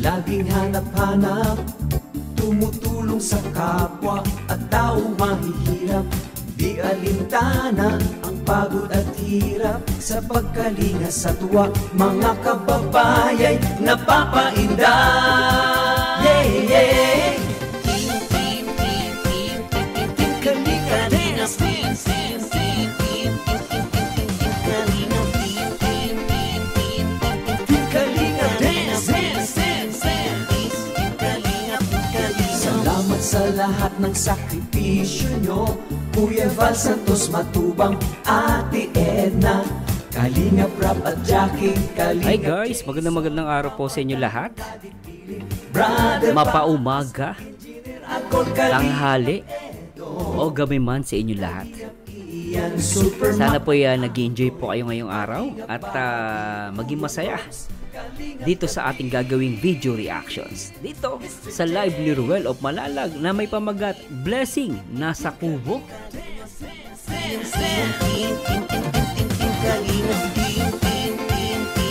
laging hanap-hanap, tumutulong sa kapwa at tao mahihirap. Di alintana ang pagod at hirap, sa pagkalinga sa tuwa, mga kababayay napapainda. Yeah, yeah. Team Kalinga Dynasty. Salamat sa lahat ng sakripisyo nyo, Kuya Val Santos Matubang, Ate Edna, Kalinga Prab at Jackie, Kalinga. Hi guys, magandang araw po sa inyo lahat. Mapaumaga, tanghali, o gabi man sa inyo lahat. Sana po nag-enjoy po kayo ngayong araw at maging masaya dito sa ating gagawing video reactions dito sa live ni Ruel of Malalag na may pamagat Blessing Nasa Kubo.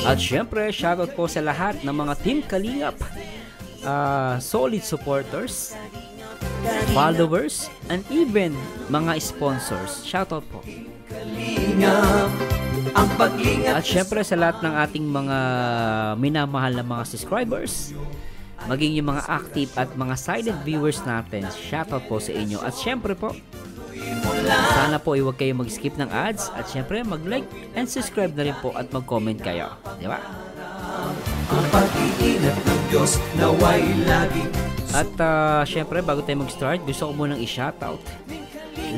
At syempre shoutout po sa lahat ng mga Team Kalingap, solid supporters, followers, and even mga sponsors. Shoutout po. At syempre sa lahat ng ating mga minamahal na mga subscribers, maging yung mga active at mga silent viewers natin, shoutout po sa inyo. At syempre po, sana po huwag kayo mag-skip ng ads, at syempre mag-like and subscribe na rin po at mag-comment kayo, di ba? At syempre bago tayo mag-start, gusto ko munang i-shoutout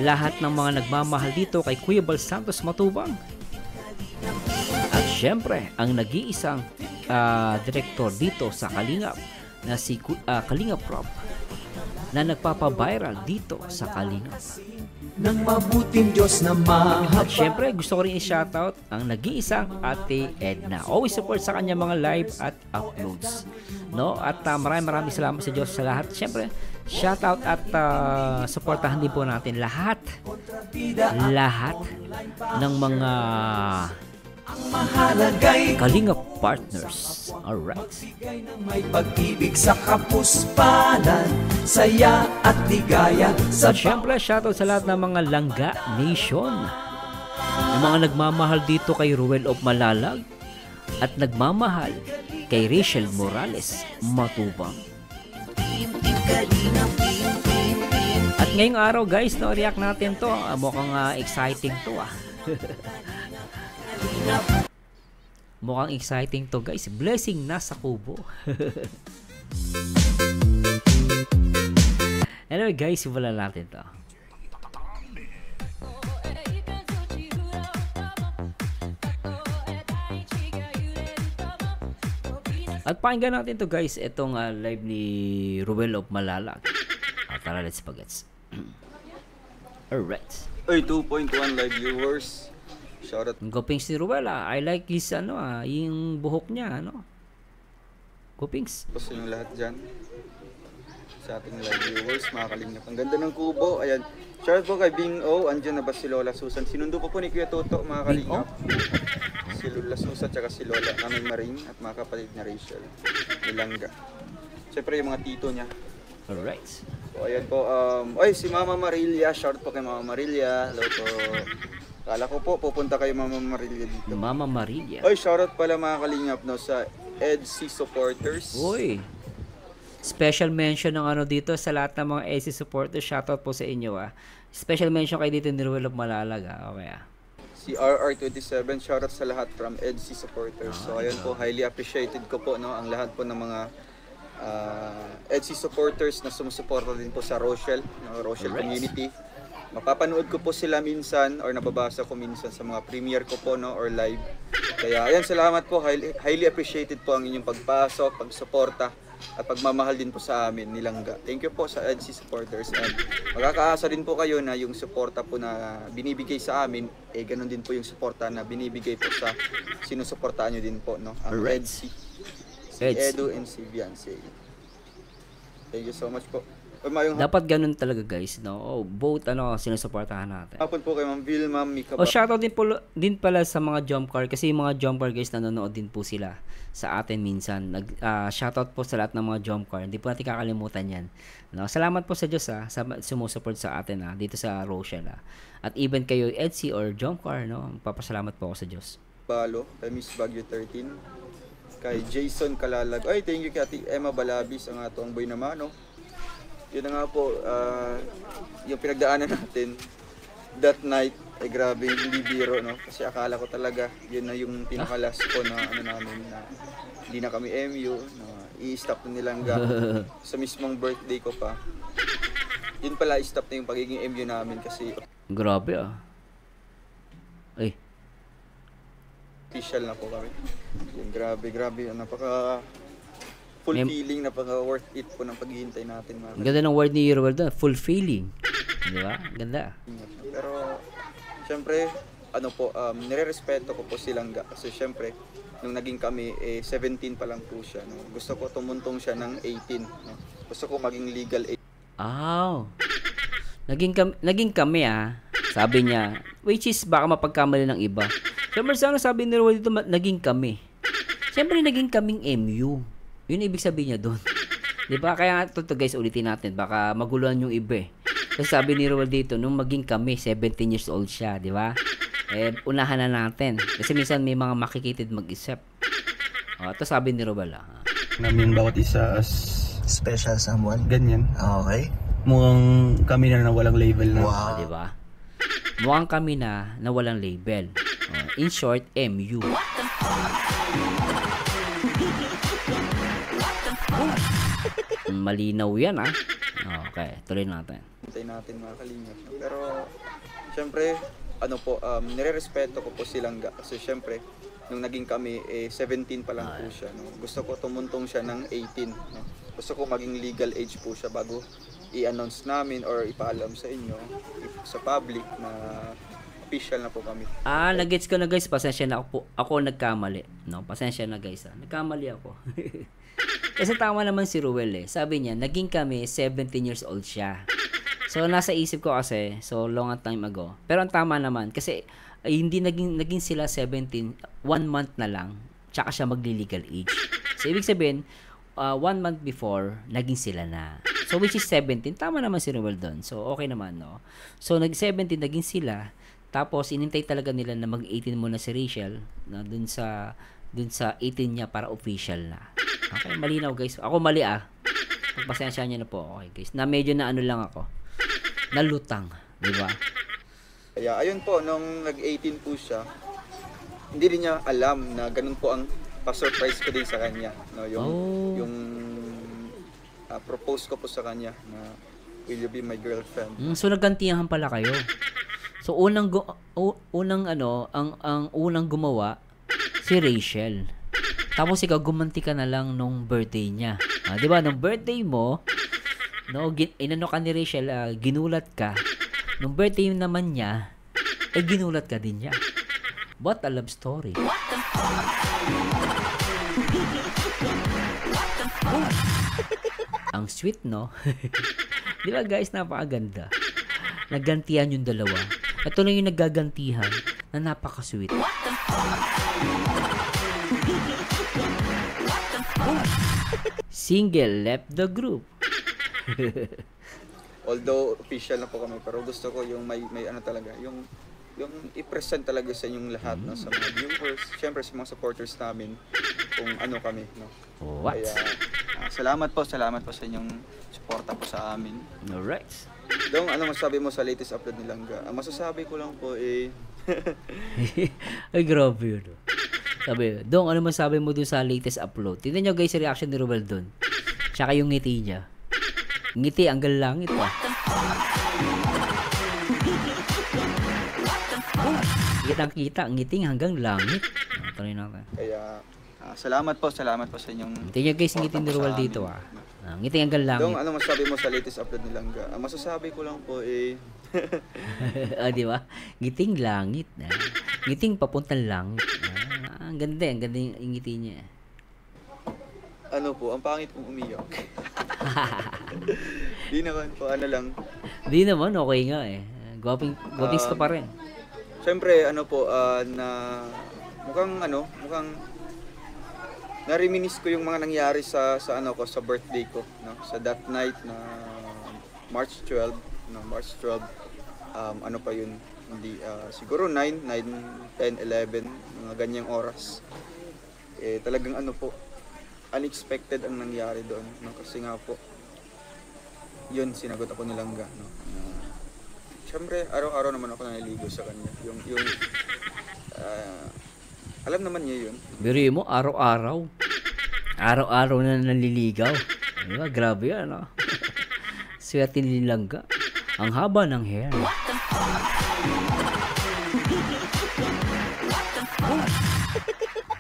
lahat ng mga nagmamahal dito kay Kuya Val Santos Matubang. At syempre, ang nag-iisang direktor dito sa Kalingap na si Kalinga Prab na nagpapaviral dito sa Kalingap. Nang mabuting Diyos na mahaba. At syempre, gusto ko rin i-shoutout ang nag-iisang Ate Edna. Always support sa kanya mga live at uploads. No? At maraming salamat sa Diyos sa lahat. Syempre, shoutout at supportahan din po natin lahat ng mga Kalinga partners. Alright. May pag-ibig sa kapuspanan, saya at ligaya. At syempre, shoutout sa lahat ng mga Langga Nation, yung mga nagmamahal dito kay Ruel of Malalag at nagmamahal kay Rachel Morales Matubang. At ngayong araw guys, react natin to. Mukhang exciting to Mukhang exciting to guys. Blessing Nasa Kubo. Anyway guys, simulan natin to. At pakinggan natin to guys, itong live ni Ruel of Malalag. Tara, let's pagets. Alright. Ay, 2.1 live viewers. Shoutout. Gopings ni Ruel I like his yung buhok niya Gopings. Gusto nyo lahat dyan sa ating live viewers, mga Kalingap. Ang ganda ng kubo. Ayan. Shoutout po kay Bing O. Andyan na ba si Lola Susan? Sinundo po ni Kuya Toto, mga Kalingap. Si Lola Susan at si Lola Nanay Maring at mga kapatid na Rachel Ilangga. Siyempre yung mga tito niya. Alright. So ayan po. Ay, si Mama Marilia. Shoutout po kay Mama Marilia. Hello po. Kala ko po, pupunta kayo Mama Marilia dito. Mama Marilia. Oy, shoutout pala mga Kalingap sa EDC supporters. Uy. Special mention ng dito sa lahat ng mga EDC supporters. Shoutout po sa inyo Special mention kayo dito ni Ruel of Malalag Okay Si RR27, shoutout sa lahat from EDC supporters. So ayan po, highly appreciated ko po ang lahat po ng mga EDC supporters na sumusuporta din po sa Rochelle community. Mapapanood ko po sila minsan or nababasa ko minsan sa mga premiere ko po or live. Kaya ayan, salamat po. Highly appreciated po ang inyong pagpasok, pagsuporta at pagmamahal din po sa amin nilangga. Thank you po sa EDC supporters, and magkakaasa din po kayo na yung suporta po na binibigay sa amin ganun din po yung suporta na binibigay po sa sinusuportahan nyo din po ang EDC. Si Edu and si Beyonce. Thank you so much po. Mayong Dapat ganun talaga guys, no? Both sinusuportahan natin. hapon po kay Ma'am Vilma, Mika Shoutout din pala sa mga jump car kasi yung mga jump car guys nanonood din po sila sa atin minsan. Shoutout po sa lahat ng mga jump car. Hindi po natin kakalimutan 'yan. No, salamat po sa Diyos sa sumusupport sa atin dito sa Rochelle. At even kayo Etsy or jump car, no? Magpapasalamat po ako sa Diyos. Balo, kay Miss Baguio 13, kay Jason Kalalag. Ay, thank you kay Ate Emma Balabis, ang atong boy naman, no? Yun na nga po, yung pinagdaanan natin that night, grabe, hindi biro, no? Kasi akala ko talaga, yun na yung pinakalas ko na namin, na hindi na kami MU, na i-stop na nilang sa mismong birthday ko pa. Yun pala, i-stop na yung pagiging MU namin kasi Grabe Ay, official na po kami. Yun, grabe, napaka fulfilling, napaka worth it po ng paghihintay natin, mga ang ganda ng word ni Roel doon, fulfilling. Di ba? Ganda. Pero, syempre, nire-respeto ko po silang kasi syempre, nung naging kami, 17 pa lang po siya. No? Gusto ko tumuntong siya ng 18. No? Gusto ko maging legal age. Naging kami sabi niya, which is baka mapagkamali ng iba. Siyempre sana sabi ni Roel dito, naging kami. Siyempre naging kaming MU. Yun ibig sabihin niya doon. Di ba? Kaya ito guys, ulitin natin. Baka maguluhan yung iba Kasi sabi ni Roel dito, nung maging kami, 17 years old siya. Di ba? Unahan na natin. Kasi minsan may mga makikitid mag-isip. Ito sabi ni Roel namin bawat isa as Special someone. ganyan. Okay. Mukhang kami na walang label na. Wow. Di ba? Mukhang kami na walang label. In short, MU. Malinaw yan Okay, tuloy natin. Hintay natin, mga kalingap. Pero, syempre, nire-respeto ko po silang kasi syempre, nung naging kami, 17 pa lang po siya. No? Gusto ko tumuntong siya ng 18. No? Gusto ko maging legal age po siya bago i-announce namin or ipaalam sa inyo, sa public na official na po kami. Nagets ko na guys, pasensya na ako nagkamali. No, pasensya na guys. Nagkamali ako. Kasi tama naman si Roel Sabi niya, naging kami 17 years old siya. So nasa isip ko kasi, so long time ago. Pero ang tama naman kasi hindi naging sila 17, 1 month na lang, tsaka siya magli-legal age. So ibig sabihin, 1 month before, naging sila na. So which is 17, tama naman si Roel doon. So okay naman, no? So nag-17, naging sila. Tapos inintay talaga nila na mag-18 muna si Rachel na dun sa 18 niya para official na. Okay, malinaw guys. Ako mali Pagpasensya niyo na po. Okay guys. Na medyo na lang ako. Nalutang, di ba? Kaya ayun po, nung nag-18 po siya, hindi rin niya alam na ganun po ang pa-surprise ko din sa kanya. No? Yung propose ko po sa kanya na will you be my girlfriend? So naggantihan pala kayo. So ang unang gumawa si Rachel. Tapos ikaw gumanti ka na lang nung birthday niya. 'Di ba? Nung birthday mo, inano ka ni Rachel, ginulat ka. Nung birthday naman niya, ginulat ka din niya. What a love story. Ang sweet, no? Di ba guys, napakaganda. Naggantihan yung dalawa. Ito lang yung nagagantihan na napaka-sweet. Single left the group. Although official na po kami, pero gusto ko yung may talaga, yung i-present talaga sa inyong lahat, no, sa mga viewers, syempre sa mga supporters namin kung ano kami, no. What? Kaya salamat po sa inyong suporta po sa amin. Alright. Dong, ano masasabi mo sa latest upload ni Langga? Ang masasabi ko lang po Ay, grabe yun. Sabi, Dong, ano masabi mo dun sa latest upload? Tignan nyo guys, reaction ni Roel dun. Tsaka yung ngiti niya. Ngiti hanggang langit Kitang-kita, ngiting hanggang langit. Tuloy natin. Kaya, salamat po sa inyong Tignan nyo guys, ngiti ni Roel dito ngiti hanggang langit. Dong, ano masasabi mo sa latest upload ni Langga? Ang masasabi ko lang po di ba? Ngiting langit. Ngiting papuntang langit. Ang ganda yung ngiti niya. Ano po, ang pangit kong umiyak. Di naman po, ano lang. Di naman, okay nga eh. Gwapings ka pa rin. Siyempre, ano po, mukhang nariminis ko yung mga nangyari sa ano ko, sa birthday ko, no? Sa that night na March 12, ano pa yun, hindi, siguro 9, 10, 11, mga ganyang oras. Talagang ano po, unexpected ang nangyari doon, no? Kasi nga po, yun, sinagot ako ni Langga, no? Siyempre, araw-araw naman ako naliligo sa kanya. Alam naman niya yun. Biri mo, araw-araw. Araw-araw na naliligaw. Diba? Grabe yan, no? Swerte ni Langga. Ang haba ng hair.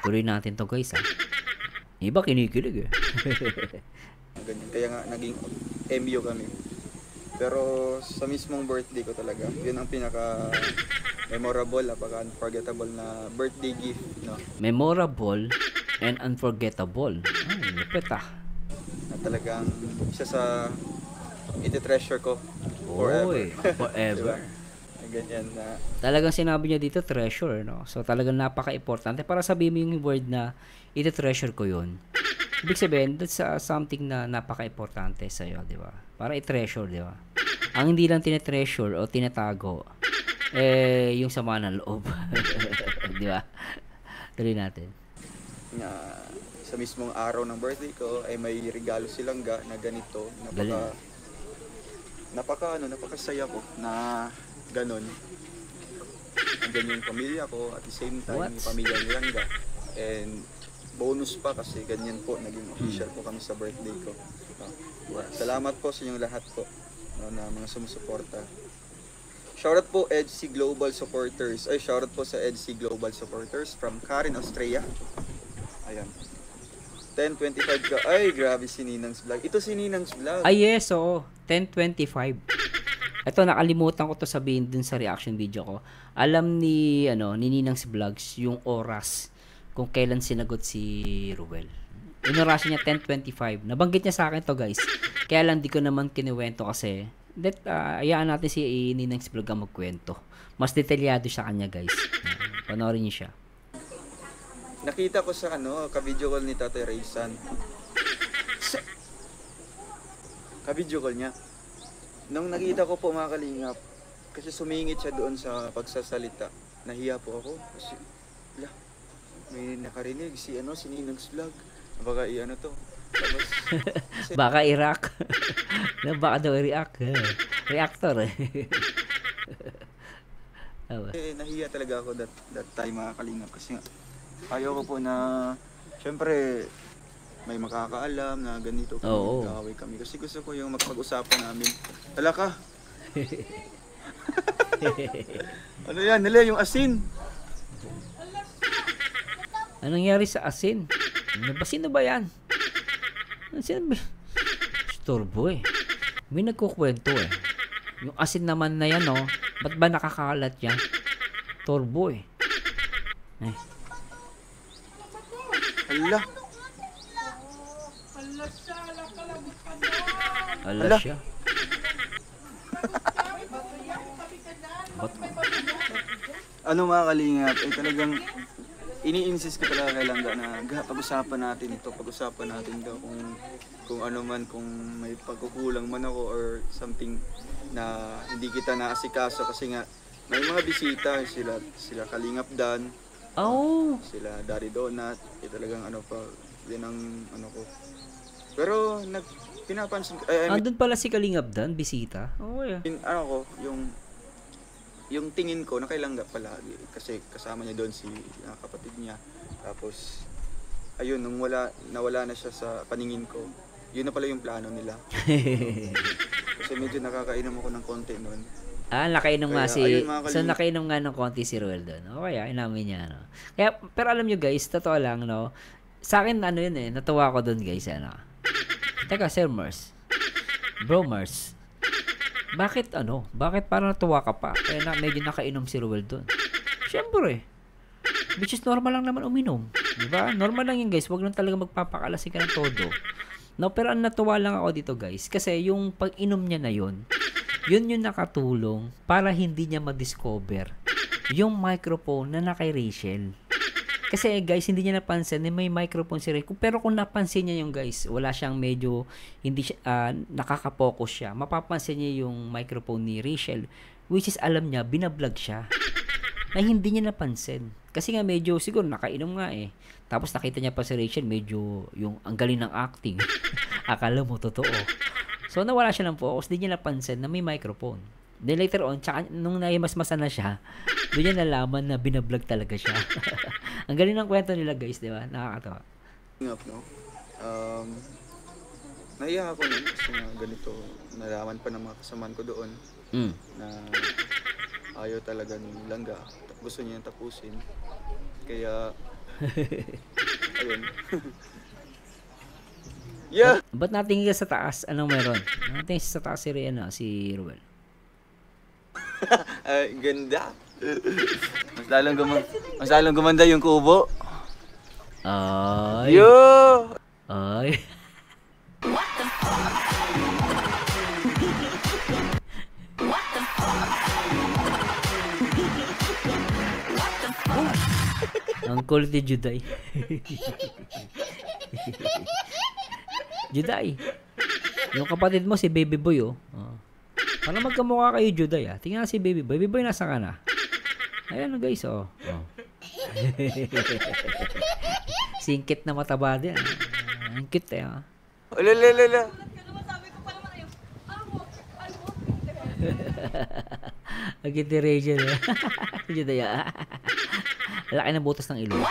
Tuloy natin to guys, ha? Iba kinikilig, eh. Ganyan. Kaya nga, naging MU kami. Pero sa mismong birthday ko talaga, yun ang pinaka memorable, napaka unforgettable na birthday gift, no? Memorable and unforgettable. Ay, lupit ah. Na talagang isa sa iti-treasure ko forever. Oy, forever. Diba? Ganyan na. Talagang sinabi niya dito treasure, no? So talagang napaka-importante para sabihin mo yung word na iti-treasure ko yun. Ibig sabihin, that's something na napaka-importante sa'yo, di ba? Para i-treasure, di ba? Ang hindi lang tinetreasure o tinatago, yung sama ng loob. Di ba? Tuloy natin. Sa mismong araw ng birthday ko, ay may regalo silang na ganito. Napakasaya ko na ganon. Andyan yung pamilya ko, at the same time, yung pamilya ni Langga. And bonus pa kasi ganyan po, naging official po kami sa birthday ko. Salamat po sa inyong lahat po, no, na mga sumusuporta. Shoutout po EDC Global Supporters. Shoutout po sa EDC Global Supporters from Karen, Australia. Ayan. 10:25 ka. Ay, grabe si Ninang's Vlog. Ito si Ninang's Vlog. Ay, yes, oo. 10:25. Ito, nakalimutan ko to sabihin dun sa reaction video ko. Alam ni Ninang's Vlogs yung oras kung kailan sinagot si Ruel. Inoras niya 10:25. Nabanggit niya sa akin to, guys. Kaya lang di ko naman kinuwento kasi ayaan natin si Ninang's Vlog ang magkwento. Mas detalyado siya kanya, guys. Panoorin niyo siya. Nakita ko sa ka-video call ni Tatay Raysan. Ka-video call niya. Nung nakita ko po, mga kalingap, kasi sumingit siya doon sa pagsasalita, nahiya po ako kasi may nakarinig si Ninang's Vlog. Baka to. Tapos, baka Iraq. Baka daw i-react. Reactor eh. Nahiya talaga ako that time, mga kalingap, kasi ayaw ko po na syempre may makakaalam na ganito kami, nag-aaway kami. Kasi gusto ko yung magpag-usapan namin. Hala ka! Ano yan? Nila yung asin! Anong nangyari sa asin? Sino ba yan? Sino ba? Storbo eh. May nagkukwento eh. Yung asin naman na yan, oh. Ba't ba nakakalat yan? Torbo eh. Hala! Hala siya. Mga kalingap, talagang ini-insist ko talaga kay Langga na pag-usapan natin ito, pag-usapan natin ito kung ano man, kung may pagkukulang man ako or something na hindi kita naasikaso kasi nga may mga bisita, sila Kalingap Dan, sila Daddy Donut, talagang yan ang ko. Pero pinapansin ko, andun pala si Kalingap Dan, bisita? Yeah. Yung tingin ko na kay Langga palagi kasi kasama niya doon si kapatid niya. Tapos ayun, nung nawala na siya sa paningin ko, yun na pala yung plano nila. Kasi medyo nakakainom ako ng konti noon. Nakainom nga nakainom nga ng konti si Ruel doon. Okay, inamin niya, no. Kaya, pero alam niyo guys, totoo lang, no. Sa akin yun eh, natuwa ko doon guys, Teka, Sir Mars. Bro Mars. Bakit parang natuwa ka pa? Medyo nakainom si Ruel doon. Siyempre. Which is normal lang naman uminom. Diba? Normal lang yun guys. Huwag lang talaga magpapakalasin ka ng todo. No, pero ang natuwa lang ako dito guys, kasi yung pag-inom niya na yun yung nakatulong para hindi niya ma-discover yung microphone na kay Rachel. Kasi guys, hindi niya napansin na may microphone si Rachel. Pero kung napansin niya yung guys, wala siyang medyo, hindi siya, nakaka-focus siya. Mapapansin niya yung microphone ni Rachel, which is alam niya, binablog siya. Na hindi niya napansin. Kasi nga medyo, siguro nakainom nga eh. Tapos nakita niya pa si Rachel, medyo yung ang galing ng acting. Akala mo totoo. So nawala siya ng focus, hindi niya napansin na may microphone. Then later on, tsaka nung naimasmasan na siya, doon niya nalaman na binablog talaga siya. Ang galing ng kwento nila guys, di ba? Nakakatawa. No? Naiya ako nun kasi nga ganito, nalaman pa ng mga kasamaan ko doon na ayaw talaga ni Langga. Gusto niya tapusin. Kaya, ayun. Yeah! Ba't natingin ka sa taas? Anong meron? Natingin sa taas si Rihanna, si Ruel. Ay, ganda. Mas lalong gumanda yung kubo. Ay. Yo! Ay. Ang kulit ni Juday. Juday. Yung kapatid mo si Baby Boy oh. Para magkamukha kayo Juday ah. Tingnan si Baby Boy. Baby Boy nasa ka na? Ayan guys oh. Singkit na mataba din. Ang cute eh ah. Lala. Ang cute ni Rachel eh. Juday ah. Laki ng butas ng ilong.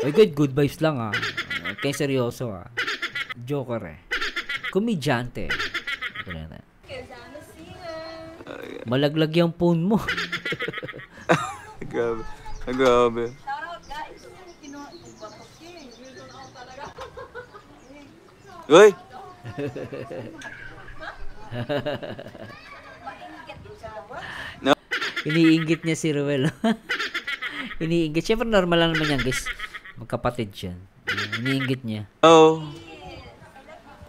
Ay good vibes lang ah. Kaya seryoso ah. Joker eh. Komedyante. Malaglag yung phone mo. Grabe. Uy! No. Iniinggit niya si Ruel. Iniinggit. Siyempre normal lang naman yan guys. Magkapatid yan. Iniinggit niya. Oh.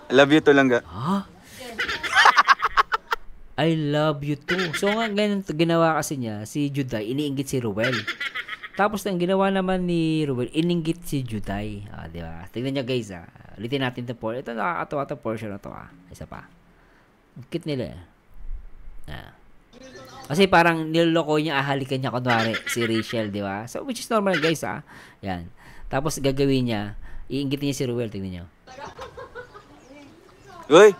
I love you to Langga. Ha? I love you too. So nga ganun ginawa kasi niya si Juday, iniinggit si Ruel. Tapos ang ginawa naman ni Ruel, ininggit si Juday. Ah, di ba? Tingnan niyo guys ah. Ulitin natin ito po. Ito nakakatawa ito portion na to ah. Isa pa. Ang cute nila. Ah. Kasi parang niloloko niya, ahalikan niya kunwari si Rachel, di ba? So which is normal guys ah. Yan. Tapos gagawin niya, iinggitin niya si Ruel, tingnan niyo. Uy!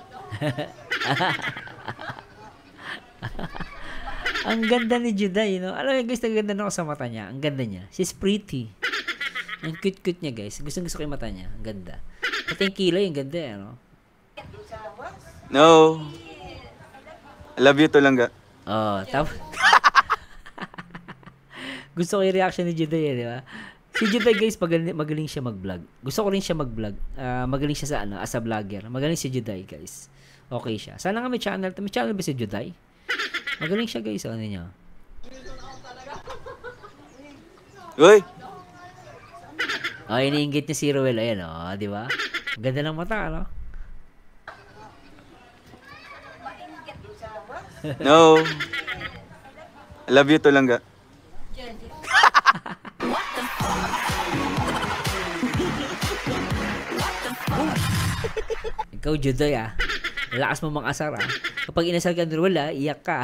Ang ganda ni Juday, no? Alam mo guys, naganda na ako sa mata niya. Ang ganda niya. She's pretty. Ang cute-cute niya guys. Gusto ko yung mata niya. Ang ganda. Pati yung kilay, ang ganda eh, no? No. I love you to Langga. Oh, tapos gusto ko yung reaction ni Juday, eh, di ba? Si Juday guys, magaling siya mag-vlog. Gusto ko rin siya mag-vlog. Magaling siya sa ano, as a vlogger. Magaling si Juday guys. Okay siya. Sana nga may channel. May channel ba si Juday? Magaling siya guys. Ano niya? Uy! Oh, iniinggit niya si Ruel. Ayan oh, di ba? Ganda ng mata, ano? No. I love you to Langga. Ikaw, Juday ah. Lakas mo mang asar ah. Kapag inasal ka ng Ruel ah, iyak ka.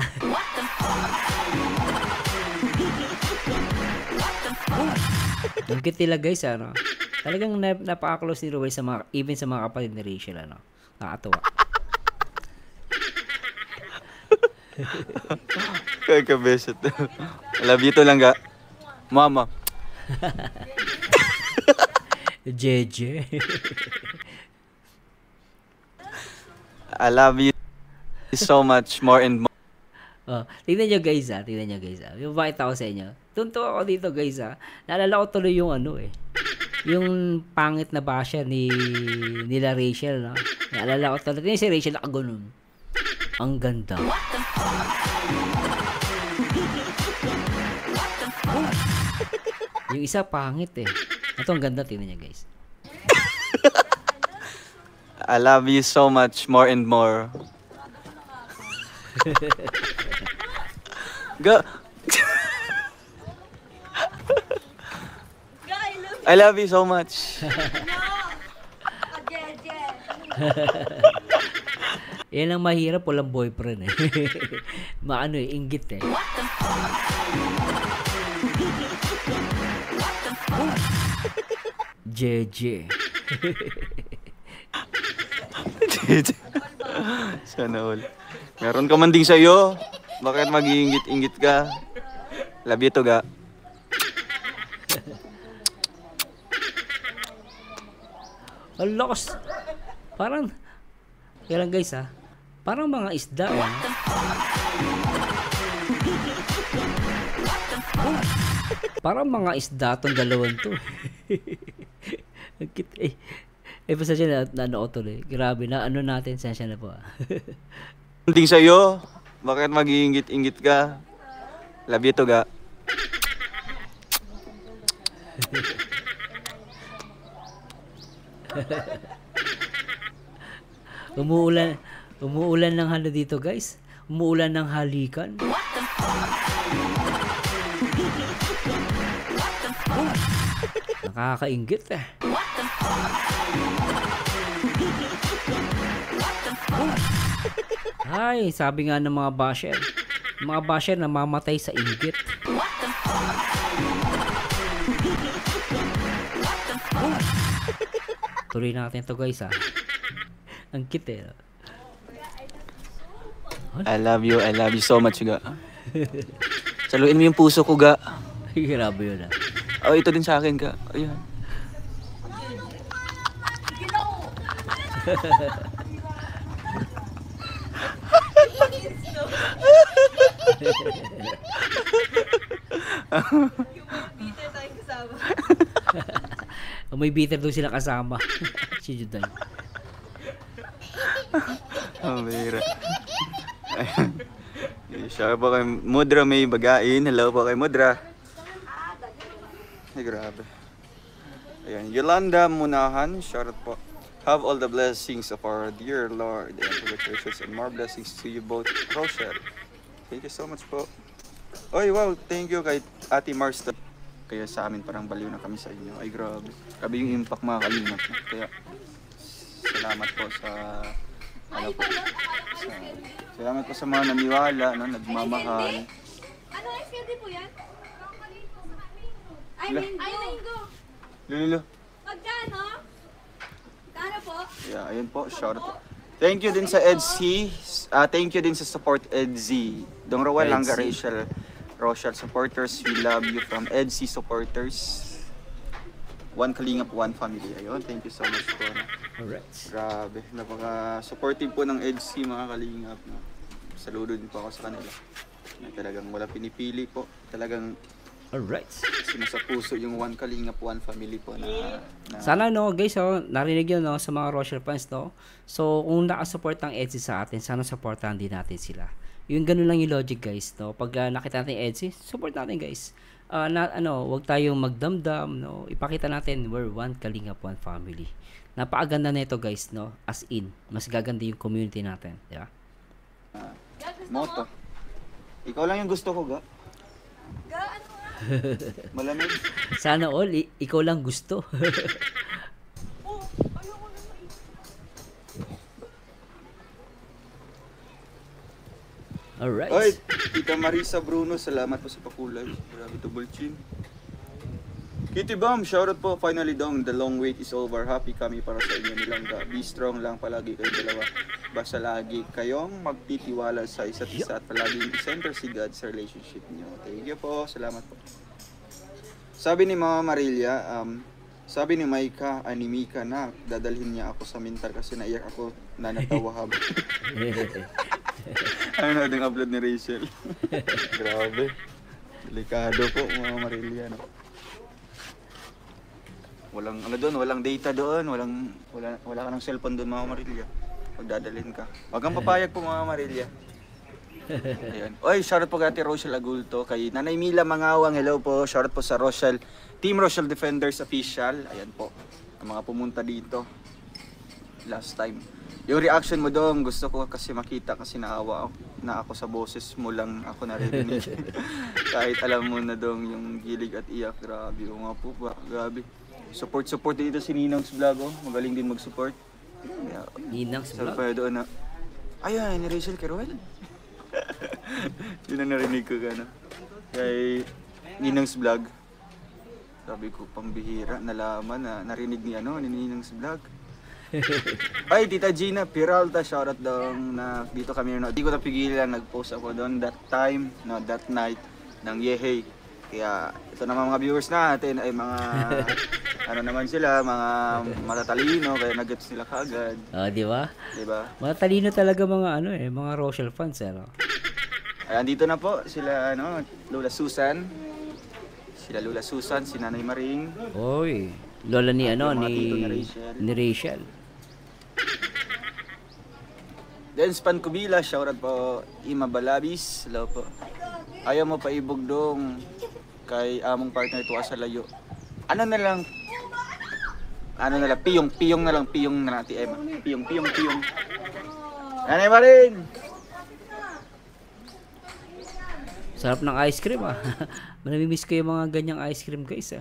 Ang cute nila guys ano. Talagang napaka-close ni Ruel sa mga, even sa mga kapatid ni Rachel ano. Nakakatawa. Kaya kabeset. I love you to Langga. Mama. Jeje. I love you so much more and more. Oh, tingnan nyo guys ah. Tingnan nyo guys ah. Yung bakit ako sa inyo. Tunto ako dito guys ah. Naalala ko tuloy yung ano eh. Yung pangit na basher nila Rachel no. Naalala ko tuloy. Tingnan si Rachel nakaganon. Ang ganda. Yung isa pangit eh. Ito ang ganda, tingnan niya guys. I love you so much, more and more. Go. I love you so much. Yan ang mahirap, walang boyfriend eh. Maano eh, inggit eh. JJ. Sana all. Meron ka man ding sa'yo. Bakit mag-iingit-ingit ka? Love you to ga. Ang lakas. Parang, kaya lang guys ha, parang mga isda eh. Parang mga isda tong dalawang to. Ang cute eh. Eh, basta siya na ano ko tuloy. Grabe na, ano natin, sensya na po ah. Ting sa'yo. Bakit mag-iingit-ingit ka? Love you to ga. Umuulan ng halo dito guys. Umuulan ng halikan. Nakakainggit eh. Ay, sabi nga ng mga basher namamatay sa inggit. Tuloy natin to guys ah. Ang cute eh. I love you so much ga. Saluin mo yung puso ko ga. Grabe yun ah. Oh, ito din sa akin ga. Ayun. May bitter doon sila kasama. Si Juday. Oh, bira. Shout out po kay Mudra May Bagain. Hello po kay Mudra. Ay, grabe. Ayan, Yolanda Munahan. Shout out po. Have all the blessings of our dear Lord and congratulations and more blessings to you both, Rochelle. Thank you so much po. Oy, wow, thank you kay Ate Marston. Kaya sa amin parang baliw na kami sa inyo. Ay, grabe. Grabe yung impact mga kalingap. Kaya salamat po sa ano po. Salamat po sa mga naniwala, no, nagmamahal. Ano SKD po yan? Ay, Linggo. Lulu. Magkano? Kano po? Yeah, ayun po, shout out. Thank you din sa EDC. Thank you din sa support EDC. Dong Rowan Langga Rachel. Rochelle supporters, we love you from EDC supporters. One Kalingap, one family. Ayun, thank you so much po. Alright. Grabe, napaka-supportive po ng EDC mga Kalingap. No? Saludo din po ako sa kanila. Na talagang wala pinipili po. Talagang Alright. sinasa puso yung One Kalingap, one family po na Sana no guys, oh, narinig yun no, sa mga Rochelle fans no. So kung nakasupport ang EDC sa atin, sana supportahan din natin sila. Yung ganun lang yung logic guys no. Pag nakita natin EDC, support natin guys. Wag tayong magdamdam no. Ipakita natin we're one Kalingap, one family. Napakaganda nito guys no. As in, mas gaganda yung community natin, di ba? motto. Ikaw lang yung gusto ko, ga. Malamig. Sana all, ikaw lang gusto. Alright. Oy, Tita Marisa Bruno, salamat po sa pakulay. Grabe to Bulchin. Kitty Bam, shoutout po. Finally dong, the long wait is over. Happy kami para sa inyo nilang ga. Be strong lang palagi kayo dalawa. Basta lagi kayong magtitiwala sa isa't isa at palagi center si God sa relationship niyo. Thank you po, salamat po. Sabi ni Mama Marilia, sabi ni Maika, animika na, dadalhin niya ako sa mental kasi naiyak ako na natawahab. Ano na upload ni Rachel? Grabe. Delikado po, Mama Marilia. No? Walang ano doon, walang data doon, wala ka ng cellphone doon, Mama Marilia. Pag dadalhin ka. Wag kang papayag po, Mama Marilia. Ayun. Oy, shoutout po kay Ate Rochelle Agulto, kay Nanay Mila Mangawang, hello po. Shoutout po sa Rochelle, Team Rochelle Defenders Official. Ayan po, ang mga pumunta dito last time. Yung reaction mo doon, gusto ko kasi makita kasi naawa na ako sa boses mo lang ako naririnig. Kahit alam mo na doon yung gilig at iyak, grabe. O nga po, grabe. Support dito si Ninong's Vlog, oh. Magaling din mag-support. Ninong's Vlog? Sabi doon na, ayan, ni Rachel Keruel. Yun ang narinig ko gano'n. Kay Ninong's Vlog. Sabi ko, pambihira, nalaman na narinig ni Ninong's Vlog. Ay, Tita Gina Peralta, shoutout daw na dito kami. Di ko napigilan, nag-post ako doon that time, that night ng Yehey. Kaya ito naman mga viewers natin ay mga naman sila, mga matatalino, kaya nag-gets nila kagad. Di ba? Di ba? Matatalino talaga mga mga Rochelle fans, Ayan, dito na po sila Lola Susan. Sila Lola Susan, si Nanay Maring. Oy, lola ni ni Rachel. Then Span Kubila, shoutout po Ima Balabis, hello po. Ayaw mo pa ibugdong kay among partner tuwa sa layo. Ano na lang, piyong na lang, piyong na natin Emma. Piyong. Nanay Maring! Sarap ng ice cream Manamimiss ko yung mga ganyang ice cream guys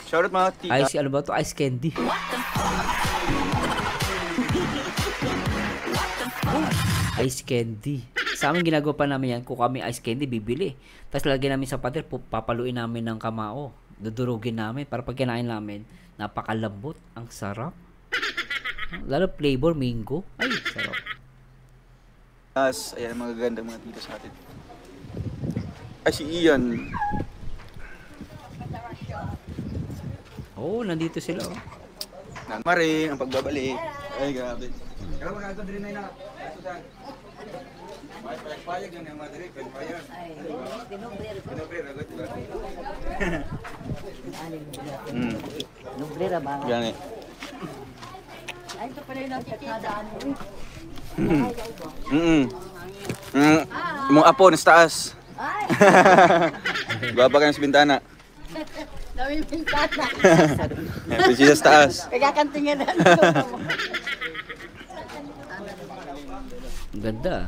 Shoutout mga tita. Ano ba to? Ice candy. Ice candy. Sa amin ginagawa pa namin yan, kung kami ice candy, bibili. Tapos lagyan namin sa pader, papaluin namin ng kamao. Dudurugin namin para pag kinain namin, napakalambot. Ang sarap. Lalo flavor, mango. Ay, sarap. Ayan, mga ganda mga tita sa atin. Ay, si Ian. Oh, nandito sila. Nang Maring, ang pagbabalik. Ay, grabe. Kaya magkakot rin na Susan. May payag yan yung Madrid, payag. Ay, tinobre, ragot ba? Nubrera ba? Gani. Ay, ito pala yung nakikadaan mo. Mong apo, nasa taas. Ay! Baba kayo sa bintana. Dami pintana. Pwede sa taas. Pagkakantingan na. Ang ganda.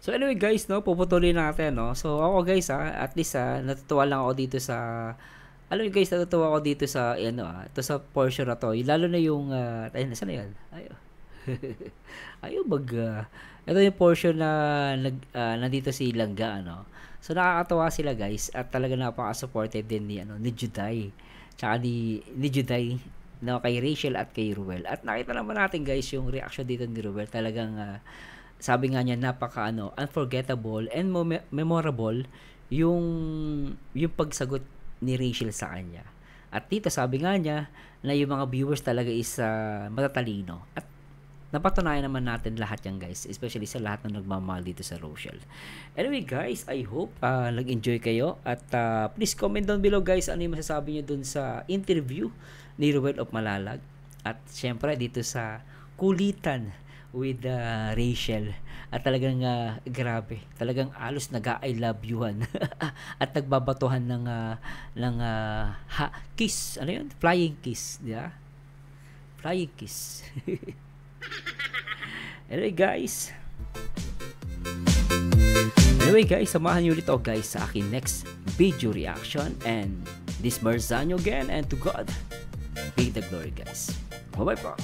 So anyway guys, puputuloy natin, So ako guys, at least natutuwa lang ako dito sa natutuwa ako dito sa ito sa portion na to. Lalo na yung saan na 'yan? Ito yung portion na nandito si Langga, So nakakatawa sila guys at talaga napaka-supportive din ni Juday. Tsaka ni Juday kay Rachel at kay Ruel. At nakita naman natin guys yung reaction dito ni Ruel. Talagang sabi nga niya napaka unforgettable and memorable yung pagsagot ni Rachel sa kanya. At dito sabi nga niya na yung mga viewers talaga is matatalino. At napatunayan naman natin lahat yan guys, especially sa lahat na nagmamahal dito sa Rochelle. Anyway guys, I hope nag-enjoy kayo at please comment down below guys ano yung masasabi nyo dun sa interview ni Ruel of Malalag at syempre dito sa kulitan with Rachel at talagang grabe, talagang alos nag-I love youhan at nagbabatuhan ng kiss, flying kiss, yeah? Flying kiss. Anyway guys, samahan nyo ulit ako guys sa akin next video reaction and this Marzano again and to God be the glory guys. Bye bye po.